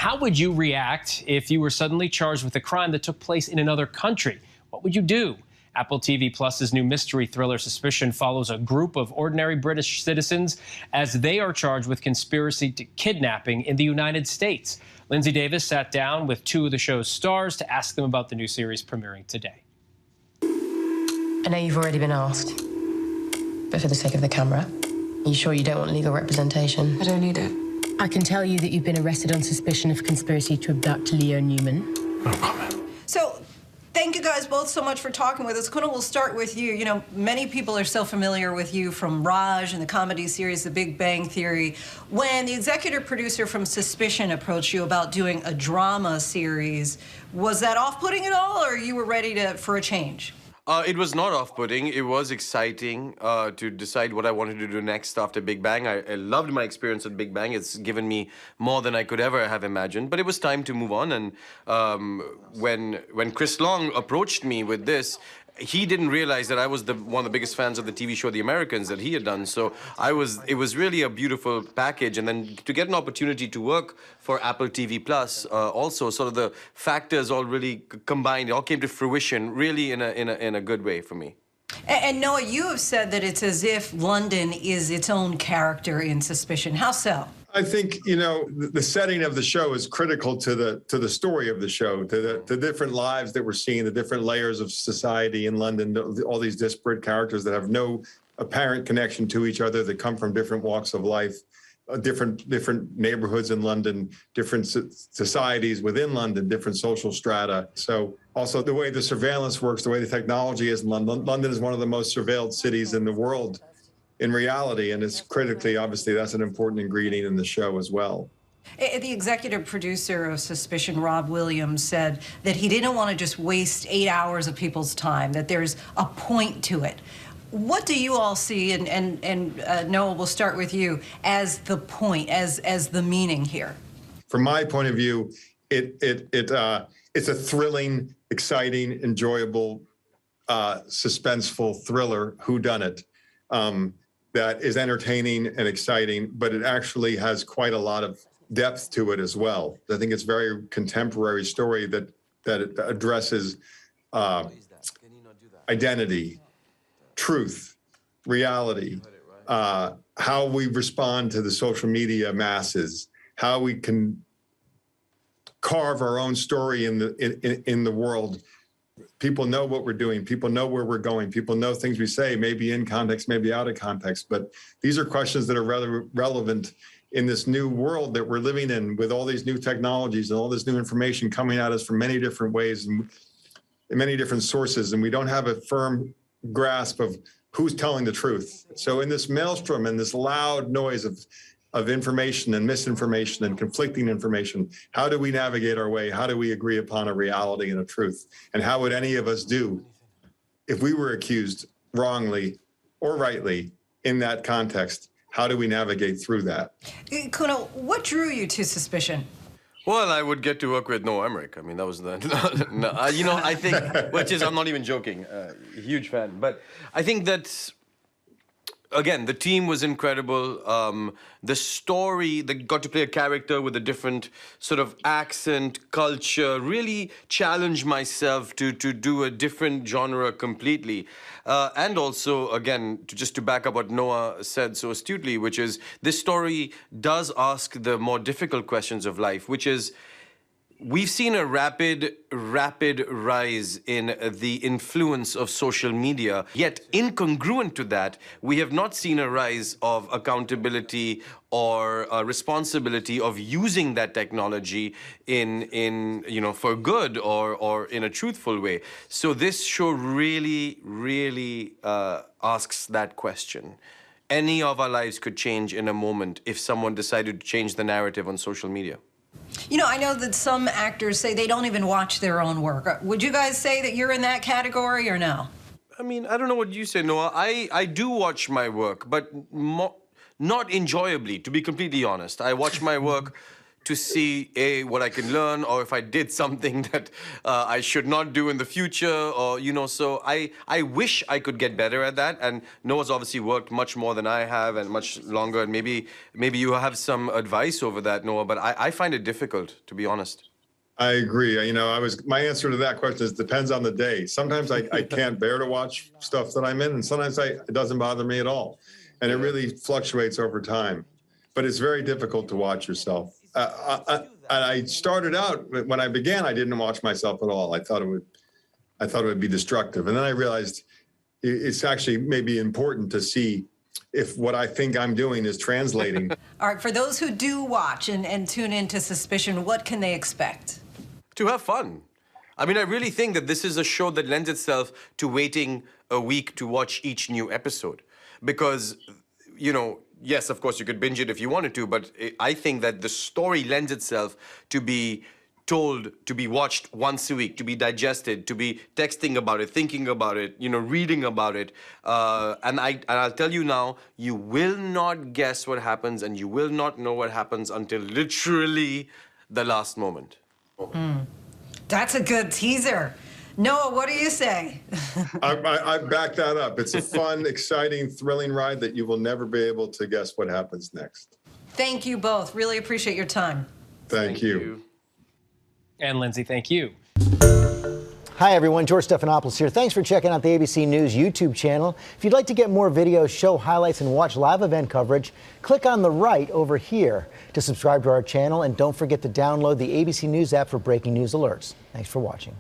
How would you react if you were suddenly charged with a crime that took place in another country? What would you do? Apple TV Plus's new mystery thriller Suspicion follows a group of ordinary British citizens as they are charged with conspiracy to kidnapping in the United States. Linsey Davis sat down with two of the show's stars to ask them about the new series premiering today. I know you've already been asked, but for the sake of the camera, are you sure you don't want legal representation? I don't need it. I can tell you that you've been arrested on suspicion of conspiracy to abduct Leo Newman. No comment. So, thank you guys both so much for talking with us. Kunal, we'll start with you. You know, many people are so familiar with you from Raj and the comedy series The Big Bang Theory. When the executive producer from Suspicion approached you about doing a drama series, was that off-putting at all, or you were ready for a change? It was not off-putting. It was exciting to decide what I wanted to do next after Big Bang. I loved my experience at Big Bang. It's given me more than I could ever have imagined. But it was time to move on. And when Chris Long approached me with this, he didn't realize that I was one of the biggest fans of the TV show The Americans that he had done. So it was really a beautiful package. And then to get an opportunity to work for Apple TV Plus, also sort of the factors all really combined, it all came to fruition really in a good way for me. And Noah, you have said that it's as if London is its own character in Suspicion. How so? I think, you know, the setting of the show is critical to the story of the show, to the different lives that we're seeing, the different layers of society in London, all these disparate characters that have no apparent connection to each other, that come from different walks of life, different neighborhoods in London, different societies within London, different social strata. So also the way the surveillance works, the way the technology is in London. London is one of the most surveilled cities in the world in reality, and it's critically, obviously, that's an important ingredient in the show as well. The executive producer of Suspicion, Rob Williams, said that he didn't want to just waste 8 hours of people's time, that there's a point to it. What do you all see, and Noah, we'll start with you, as the point, as the meaning here? From my point of view, it's a thrilling, exciting, enjoyable, suspenseful thriller whodunit. That is entertaining and exciting, but it actually has quite a lot of depth to it as well. I think it's a very contemporary story that it addresses identity, truth, reality, how we respond to the social media masses, how we can carve our own story in the world. People know what we're doing. People know where we're going. People know things we say, maybe in context, maybe out of context. But these are questions that are rather relevant in this new world that we're living in, with all these new technologies and all this new information coming at us from many different ways and in many different sources. And we don't have a firm grasp of who's telling the truth. So in this maelstrom and this loud noise of information and misinformation and conflicting information, how do we navigate our way? How do we agree upon a reality and a truth? And how would any of us do if we were accused wrongly or rightly in that context? How do we navigate through that? Kunal, what drew you to Suspicion? Well, I would get to work with Emmerich. I mean, that was you know, I think, I'm not even joking, huge fan. But I think that, again, the team was incredible. The story, they got to play a character with a different sort of accent, culture, really challenged myself to do a different genre completely. And also, again, just to back up what Noah said so astutely, which is this story does ask the more difficult questions of life, which is, we've seen a rapid rise in the influence of social media, yet incongruent to that, we have not seen a rise of accountability or responsibility of using that technology in you know, for good or in a truthful way. So this show really asks that question. Any of our lives could change in a moment if someone decided to change the narrative on social media. You know, I know that some actors say they don't even watch their own work. Would you guys say that you're in that category or no? I mean, I don't know what you say, Noah. I do watch my work, but not enjoyably, to be completely honest. I watch my work to see what I can learn, or if I did something that I should not do in the future, or So I wish I could get better at that. And Noah's obviously worked much more than I have and much longer. And maybe you have some advice over that, Noah. But I find it difficult, to be honest. I agree. My answer to that question is depends on the day. Sometimes I can't bear to watch stuff that I'm in, and sometimes it doesn't bother me at all. And it really fluctuates over time. But it's very difficult to watch yourself. I started out, when I began, I didn't watch myself at all. I thought it would be destructive. And then I realized it's actually maybe important to see if what I think I'm doing is translating. All right, for those who do watch and tune into Suspicion, what can they expect? To have fun. I mean, I really think that this is a show that lends itself to waiting a week to watch each new episode. Because, yes, of course, you could binge it if you wanted to, but I think that the story lends itself to be told, to be watched once a week, to be digested, to be texting about it, thinking about it, reading about it. And I'll tell you now, you will not guess what happens, and you will not know what happens until literally the last moment. That's a good teaser. Noah, what do you say? I back that up. It's a fun, exciting, thrilling ride that you will never be able to guess what happens next. Thank you both. Really appreciate your time. Thank you. And Linsey, thank you. Hi, everyone. George Stephanopoulos here. Thanks for checking out the ABC News YouTube channel. If you'd like to get more videos, show highlights, and watch live event coverage, click on the right over here to subscribe to our channel. And don't forget to download the ABC News app for breaking news alerts. Thanks for watching.